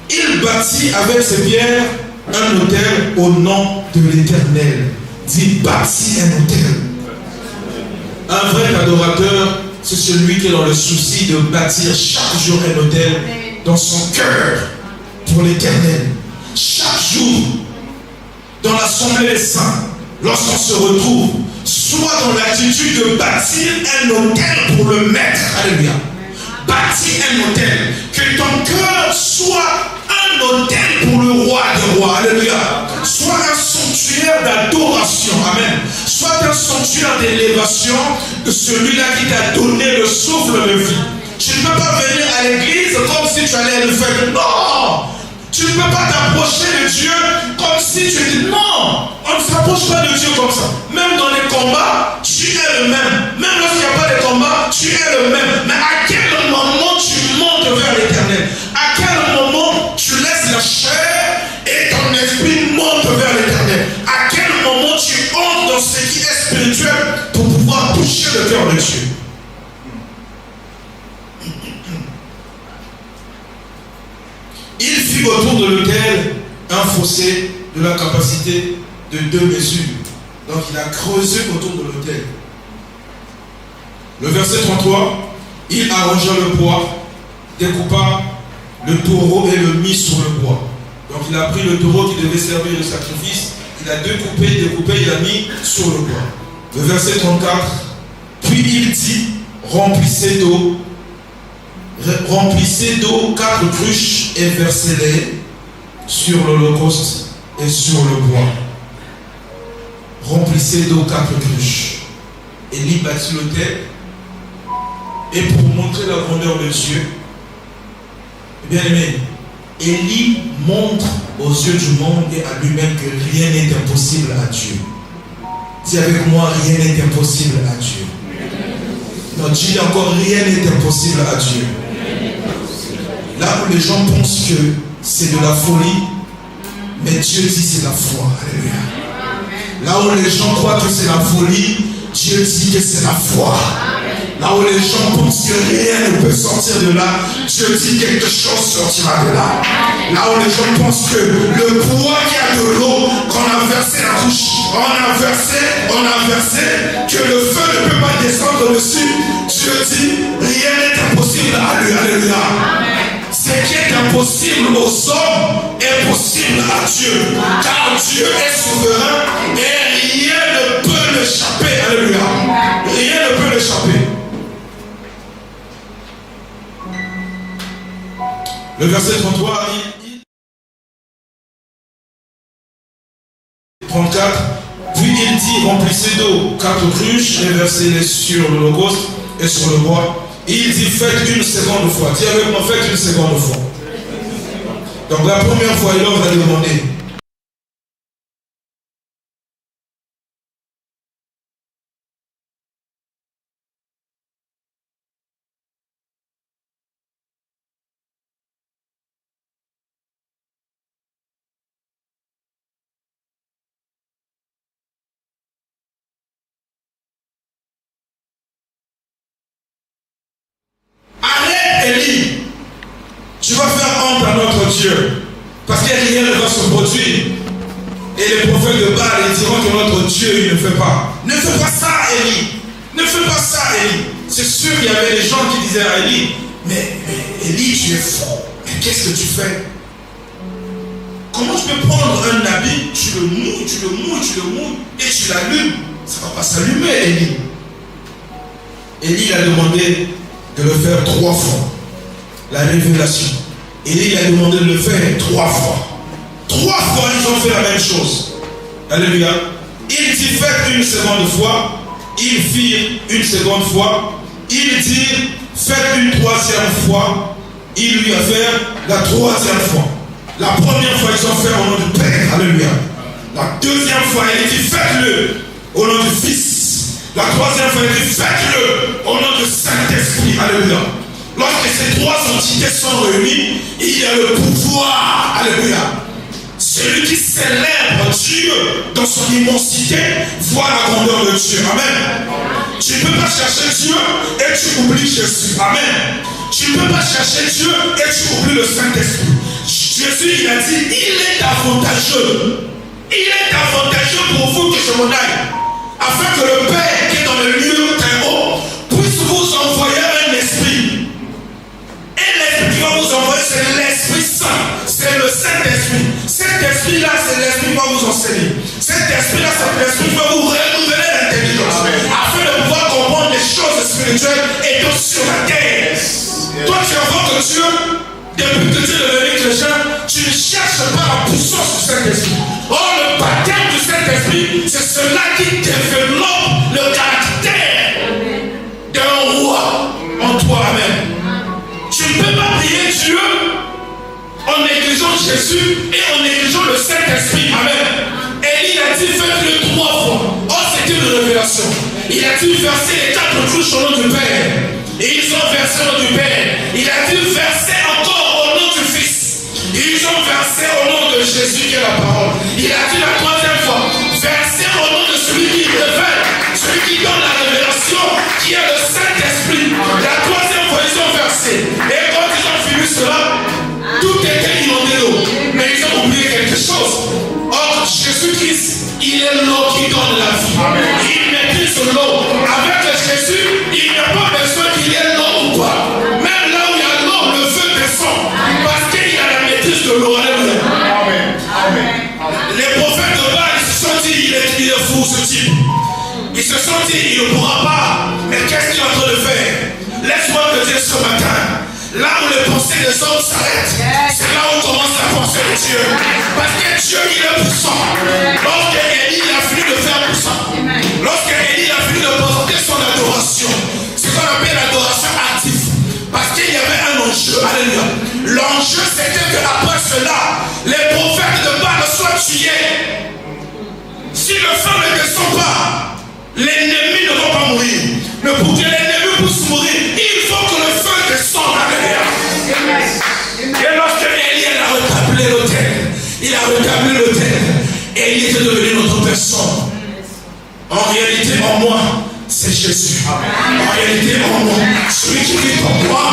Speaker 1: il bâtit avec ses pierres un autel au nom de l'Éternel. Dit bâtit un autel. Un vrai adorateur, c'est celui qui est dans le souci de bâtir chaque jour un autel dans son cœur pour l'Éternel. Chaque jour, dans l'assemblée des saints, lorsqu'on se retrouve, soit dans l'attitude de bâtir un autel pour le maître. Alléluia. Bâtir un autel. Que ton cœur soit un autel pour le roi des rois. Alléluia. Soit un sanctuaire d'adoration. Amen. Soit un sanctuaire d'élévation de celui-là qui t'a donné le souffle de vie. Tu ne peux pas venir à l'église comme si tu allais le faire. Non! Tu ne peux pas t'approcher de Dieu comme si tu dis non. On ne s'approche pas de Dieu comme ça. Même dans les combats, tu es le même. Même lorsqu'il n'y a pas de combat, tu es le même. Mais à quel moment tu montes vers l'Éternel? À quel moment tu laisses la chair et ton esprit monte vers l'Éternel? À quel moment tu entres dans ce qui est spirituel pour pouvoir toucher le cœur de Dieu? Il fit autour de l'autel un fossé de la capacité de 2 mesures. Donc il a creusé autour de l'autel. Le verset 33, il arrangea le bois, découpa le taureau et le mit sur le bois. Donc il a pris le taureau qui devait servir de sacrifice, il a découpé, il a mis sur le bois. Le verset 34, puis il dit, remplissez d'eau 4 cruches et versez-les sur l'holocauste et sur le bois. Remplissez d'eau 4 cruches. Élie bâtit l'autel. Et pour montrer la grandeur de Dieu, bien aimé, Élie montre aux yeux du monde et à lui-même que rien n'est impossible à Dieu. Dis avec moi, rien n'est impossible à Dieu. Non, dis encore, rien n'est impossible à Dieu. Là où les gens pensent que c'est de la folie, mais Dieu dit c'est la foi. Alléluia. Là où les gens croient que c'est la folie, Dieu dit que c'est la foi. Là où les gens pensent que rien ne peut sortir de là, Dieu dit quelque chose sortira de là. Là où les gens pensent que le poids qu'il y a de l'eau, qu'on a versé la couche, on a versé, que le feu ne peut pas descendre dessus, Dieu dit rien n'est impossible à lui. Alléluia. Ce qui est impossible aux hommes est possible à Dieu. Car Dieu est souverain et rien ne peut l'échapper. Alléluia. Rien ne peut l'échapper. Le verset 33, 34, puis il dit, remplissez d'eau 4 cruches et versez-les sur l'holocauste et sur le bois. Il dit, faites une seconde fois. Dis avec moi, faites une seconde fois. Donc la première fois, il leur a demandé, notre Dieu. Parce que rien ne va se produire. Et les prophètes de Baal, ils diront que notre Dieu, il ne fait pas. Ne fais pas ça, Élie. Ne fais pas ça, Élie. C'est sûr qu'il y avait des gens qui disaient à Élie, mais Élie, tu es fou. Mais qu'est-ce que tu fais? Comment tu peux prendre un habit, tu le mouilles, et tu l'allumes? Ça ne va pas s'allumer, Élie. Élie a demandé de le faire 3 fois. La révélation. Élie a demandé de le faire 3 fois. 3 fois, ils ont fait la même chose. Alléluia. Il dit faites une seconde fois. Ils firent une seconde fois. Il dit faites une 3e fois. Il lui a fait la 3e fois. La première fois, ils ont fait au nom du Père. Alléluia. La 2e fois, il dit faites-le au nom du Fils. La 3e fois, il dit faites-le au nom du Saint-Esprit. Alléluia. Lorsque ces 3 entités sont réunies, il y a le pouvoir. Alléluia. Celui qui célèbre Dieu dans son immensité voit la grandeur de Dieu. Amen. Tu ne peux pas chercher Dieu et tu oublies Jésus. Amen. Tu ne peux pas chercher Dieu et tu oublies le Saint-Esprit. Jésus, il a dit, il est avantageux. Il est avantageux pour vous que je m'en aille. Afin que le Père qui est dans le lieu très haut puisse vous envoyer un esprit. Et l'esprit qui va vous envoyer, c'est l'Esprit Saint. C'est le Saint-Esprit. Cet esprit-là, c'est l'esprit qui va vous enseigner. Cet esprit-là, c'est l'esprit qui va vous renouveler l'intelligence. Afin de pouvoir comprendre les choses spirituelles et donc sur la terre. Toi, tu invoques Dieu. Depuis que tu es devenu chrétien, tu ne cherches pas la puissance du Saint-Esprit. Or, le baptême du Saint-Esprit, c'est cela qui développe le caractère d'un roi en toi. Amen. Tu ne peux pas prier Dieu en négligeant Jésus et en négligeant le Saint-Esprit. Amen. Élie a dit faites-le 3 fois. Or, c'était une révélation. Il a dit verser les 4 couches au nom du Père. Et ils ont versé au nom du Père. Il a dit verser encore au nom du Fils. Ils ont versé au nom de Jésus qui est la parole. Il a dit la 3e fois verser au nom de celui qui révèle, celui qui donne la révélation, qui est le Saint-Esprit. La 3e fois ils ont versé. Et quand ils ont fini cela, tout était inondé d'eau. Mais ils ont oublié quelque chose. Or, Jésus-Christ, il est l'eau qui donne la vie. Il maîtrise l'eau. Avec Jésus, il n'y a pas besoin qu'il y ait l'eau ou pas. Même là où il y a l'eau, le feu descend. Parce qu'il y a la maîtrise de l'eau. Les prophètes de Baal, ils se sont dit, il est fou ce type. Ils se sont dit, il ne pourra pas. Mais qu'est-ce qu'il est en train de faire? Laisse-moi te dire ce matin. Là où les pensées des hommes s'arrêtent, c'est là où commence la pensée de Dieu. Parce que Dieu, il est puissant. Lorsque Élie a fini de faire puissant, lorsque Élie a fini de porter son adoration, c'est ce qu'on appelle l'adoration active. Parce qu'il y avait un enjeu. Alléluia. L'enjeu, c'était qu'après cela, les prophètes de Baal soient tués. Si le feu ne descend pas, l'ennemi ne va pas mourir. Mais pour que l'ennemi puisse mourir, il faut que le feu descende. Et lorsque Élie a rétabli l'autel, il a rétabli l'autel, et il était devenu notre personne. En réalité, en moi, c'est Jésus. En réalité, en moi, celui qui vit en moi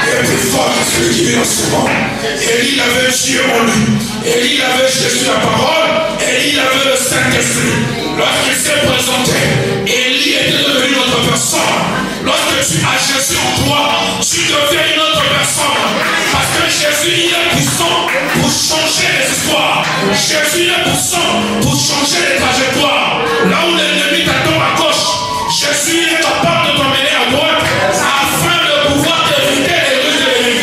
Speaker 1: est plus fort que celui qui vit en ce monde. Élie avait Dieu en lui. Élie avait Jésus la parole. Élie avait le Saint-Esprit. Lorsqu'il s'est présenté, Élie était devenu notre personne. Lorsque tu as Jésus en toi, tu deviens une autre personne. Parce que Jésus, il est puissant pour changer les histoires. Jésus est puissant pour changer les trajectoires. Là où l'ennemi t'attend à gauche, Jésus est capable de t'emmener à droite afin de pouvoir éviter les ruses de l'ennemi.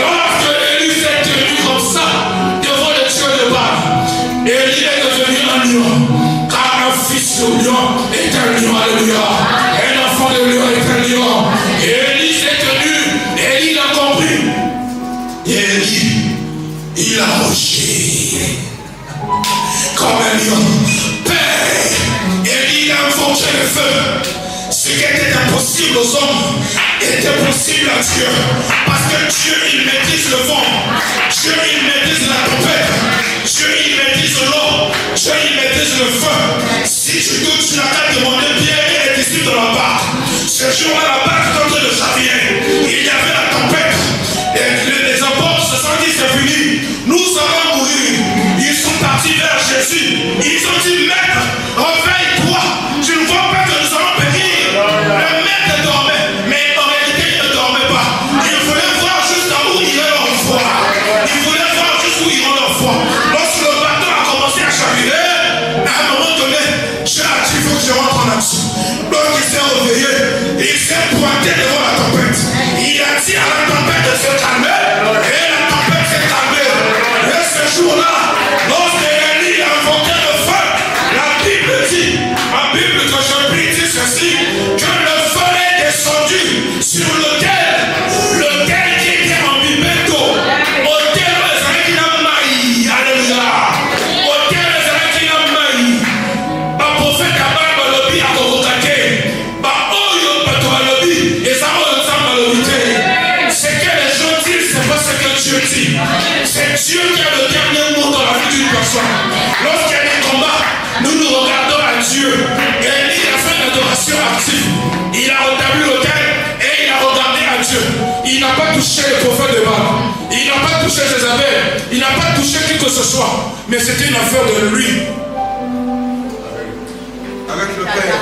Speaker 1: Lorsque Élie s'est tenu comme ça devant le Dieu de Baal, Élie est devenu un lion. Car un fils de lion est un lion. Alléluia. Un enfant de lion est un lion. Élie s'est tenu. Élie l'a compris. Et Élie, il a rugi comme un lion. Père, Élie a invoqué le feu. Ce qui était impossible aux hommes était possible à Dieu. Parce que Dieu, il maîtrise le vent. Dieu, il maîtrise la tempête. Dieu, il maîtrise l'eau. Dieu, il maîtrise le feu. Si tu doutes, tu n'as qu'à demander Pierre et les disciples de la barque. Ce jour-là, la barque est en train de chaviner. Il y avait la tempête. Et les apôtres se sont dit, c'est fini.
Speaker 4: les prophètes de Baal. Il n'a pas touché Jézabel. Il n'a pas touché qui que ce soit. Mais c'était une affaire de lui. Avec le Père.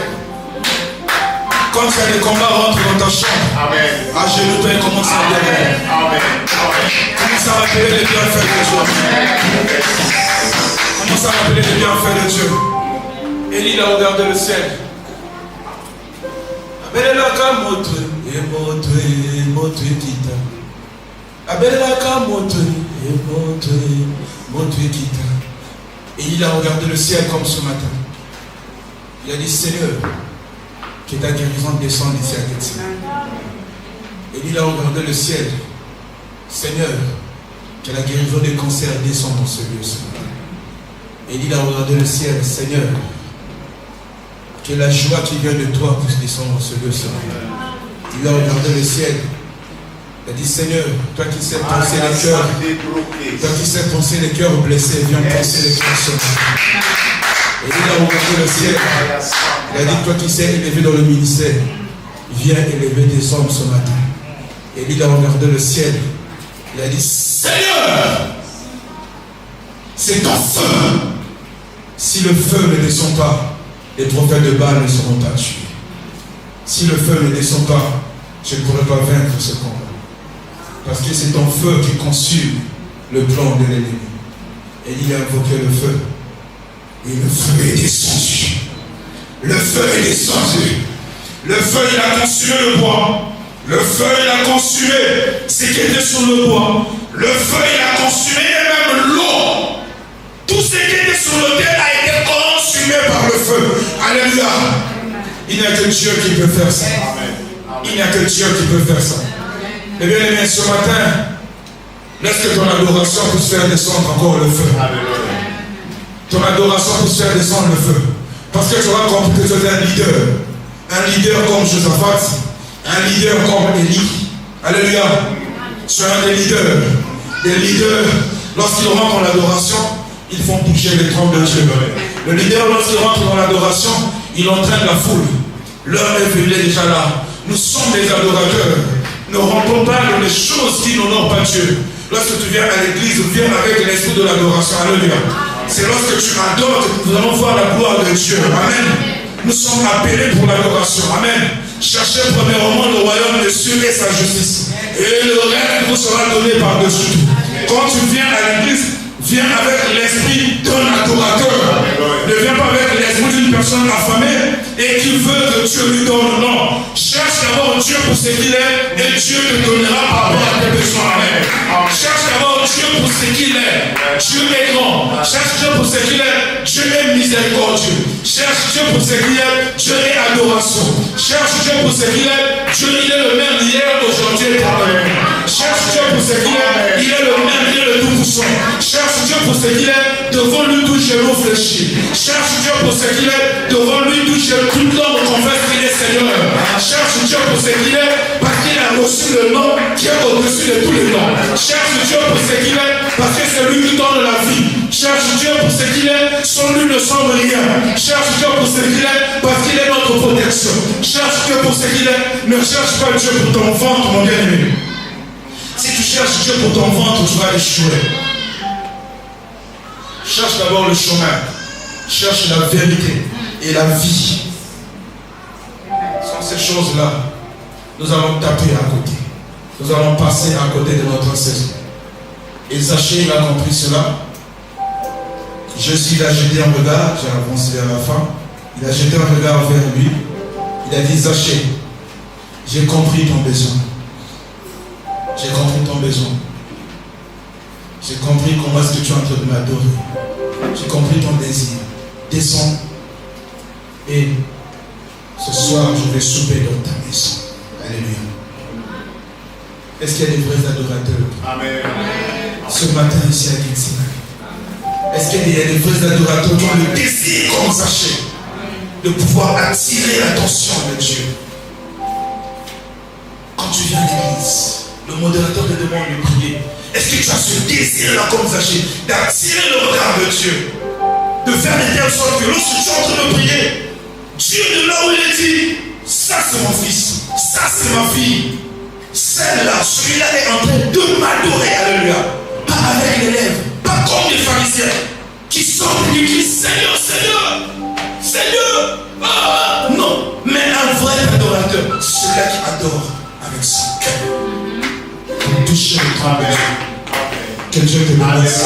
Speaker 4: Quand il y a des combats, rentre dans ta chambre. À genoux, toi, commence à dire. Commence à rappeler les bienfaits de Dieu. Commence à rappeler les bienfaits de Dieu. Élie a regardé le ciel. Abelelaka moto et moto et moto et kita. Abelelaka moto et moto et kita. Et il a regardé le ciel comme ce matin. Il a dit, Seigneur, que ta guérison descende ici à Gethsemane. Et il a regardé le ciel. Seigneur, que la guérison des cancers descende dans ce lieu ce matin. Et il a regardé le ciel. Seigneur, que la joie qui vient de toi puisse descendre dans ce lieu ce matin. Il a regardé le ciel. Il a dit, Seigneur, toi qui sais penser les cœurs, toi qui sais penser les cœurs blessés, viens penser les cœurs ce matin. Et il a regardé le ciel. Il a dit, toi qui sais élever dans le ministère, viens élever des hommes ce matin. Et il a regardé le ciel. Il a dit, Seigneur, c'est ton feu. Si le feu ne descend pas, les prophètes de Baal ne seront pas tués. Si le feu ne descend pas, je ne pourrai pas vaincre ce combat. Parce que c'est ton feu qui consume le plan de l'ennemi. Et il a invoqué le feu. Et le feu est descendu. Le feu est descendu. Le feu, il a consumé le bois. Le feu, il a consumé ce qui était sur le bois. Le feu, il a consumé même l'eau. Tout ce qui était sur l'autel a été consumé par le feu. Alléluia. Il n'y a que Dieu qui peut faire ça. Il n'y a que Dieu qui peut faire ça. Et bien aimé, ce matin, laisse que ton adoration puisse faire descendre encore le feu. Ton adoration puisse faire descendre le feu. Parce que tu auras compris que tu es un leader. Un leader comme Josaphat. Un leader comme Élie. Alléluia. Tu es un des leaders. Des leaders, lorsqu'ils rentrent dans l'adoration, ils font bouger les trompes de Dieu. Le leader, lorsqu'il rentre dans l'adoration, il entraîne la foule. L'heure est venue déjà là. Nous sommes des adorateurs. Ne rentrons pas dans les choses qui n'honorent pas Dieu. Lorsque tu viens à l'église, viens avec l'esprit de l'adoration. Alléluia. C'est lorsque tu adores que nous allons voir la gloire de Dieu. Amen. Nous sommes appelés pour l'adoration. Amen. Cherchez premièrement le royaume des cieux et sa justice. Et le reste vous sera donné par-dessus tout. Quand tu viens à l'église, viens avec l'esprit d'un adorateur. Ne viens pas avec l'esprit d'une personne affamée et qui veut que Dieu lui donne. Non. Cherche d'abord Dieu pour ce qu'il est et Dieu te donnera par rapport à tes besoins. Amen. Cherche d'abord Dieu pour ce qu'il est. Dieu est grand. Cherche Dieu pour ce qu'il est. Dieu est miséricordieux. Cherche Dieu pour ce qu'il est. Dieu est adoration. Cherche Dieu pour ce qu'il est. Dieu, il est le même hier, aujourd'hui et éternellement. Cherche Dieu pour ce qu'il est. Il est le même, il est le tout-puissant. Cherche Dieu pour ce qu'il est. Devant lui, tout genou fléchit. Cherche Dieu pour ce qu'il est. Devant lui, tout l'homme confesse qu'il est Seigneur. Cherche Dieu pour ce qu'il est. Parce qu'il a reçu le nom qui est au-dessus de tous les noms. Cherche Dieu pour ce qu'il est. Parce que c'est lui qui donne la vie. Cherche Dieu pour ce qu'il est. Sans lui ne sommes rien. Cherche Dieu pour ce qu'il est. Parce qu'il est notre protection. Cherche Dieu pour ce qu'il est. Ne cherche pas Dieu pour ton ventre, mon bien-aimé. Si tu cherches Dieu pour ton ventre, tu vas échouer. Cherche d'abord le chemin. Cherche la vérité et la vie. Sans ces choses-là, nous allons taper à côté. Nous allons passer à côté de notre saison. Et Zachée, il a compris cela. Jésus, il a jeté un regard, j'ai avancé vers la fin. Il a jeté un regard vers lui. Il a dit, Zachée, j'ai compris ton besoin. J'ai compris ton besoin. J'ai compris comment est-ce que tu es en train de m'adorer. J'ai compris ton désir. Descends. Et ce soir, je vais souper dans ta maison. Alléluia. Est-ce qu'il y a des vrais adorateurs? Amen. Ce matin, ici à Gethsemane. Est-ce qu'il y a des vrais adorateurs qui ont le désir, comme Zachée, de pouvoir attirer l'attention de Dieu? Quand tu viens à l'église, le modérateur te demande de prier. Est-ce que tu as ce désir-là, comme Zachée, d'attirer le regard de Dieu? De faire de telle sorte que lorsque tu es en train de prier, Dieu de là où il est dit, ça c'est mon fils, ça c'est ma fille. Celle-là, celui-là est en train de m'adorer, alléluia. Pas avec les lèvres, pas comme les pharisiens qui sortent de l'église, Seigneur, Seigneur, Seigneur. Ah, non, mais un vrai adorateur, c'est celui-là qui adore avec son cœur. Pour toucher le travail. Que Dieu te bénisse.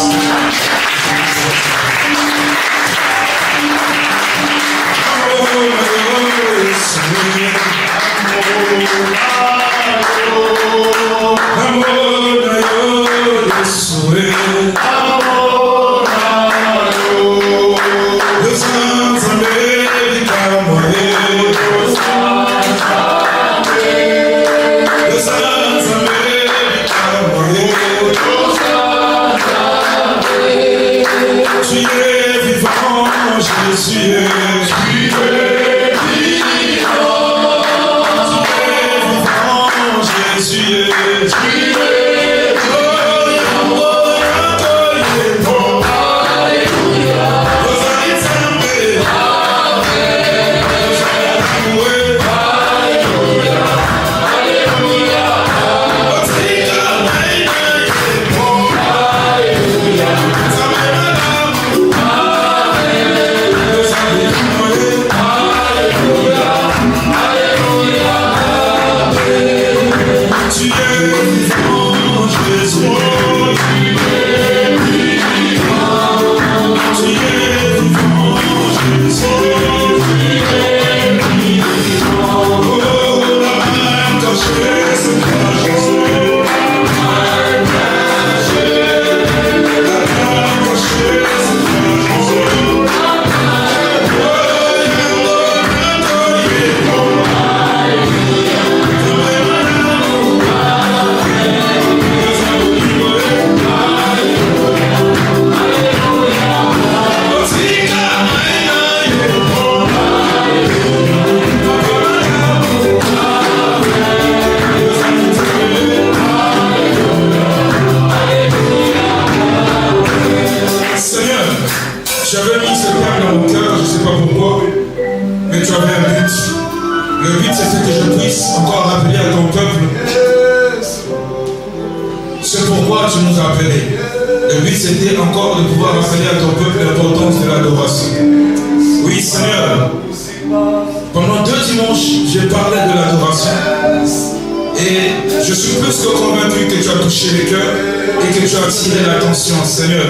Speaker 1: Seigneur,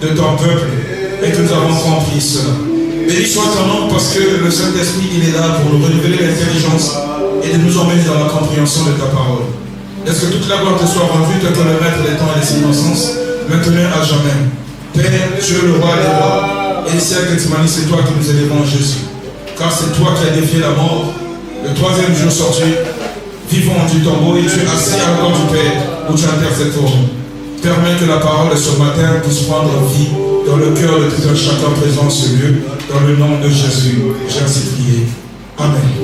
Speaker 1: de ton peuple, et que nous avons compris cela. Béni soit ton nom, parce que le Saint-Esprit, il est là pour nous renouveler l'intelligence et de nous emmener dans la compréhension de ta parole. Est-ce que toute la gloire te soit rendue, toi le maître des temps et des circonstances, maintenant à jamais. Père, Dieu le roi des rois, et siècle que tu m'as dit, c'est toi que nous élevons Jésus. Car c'est toi qui as défié la mort, le troisième jour sorti, vivant du tombeau, et tu es assis à la droite du Père, où tu intercèdes pour nous. Permets que la parole de ce matin puisse prendre vie dans le cœur de tout un chacun présent en ce lieu, dans le nom de Jésus. J'ai ainsi prié. Amen.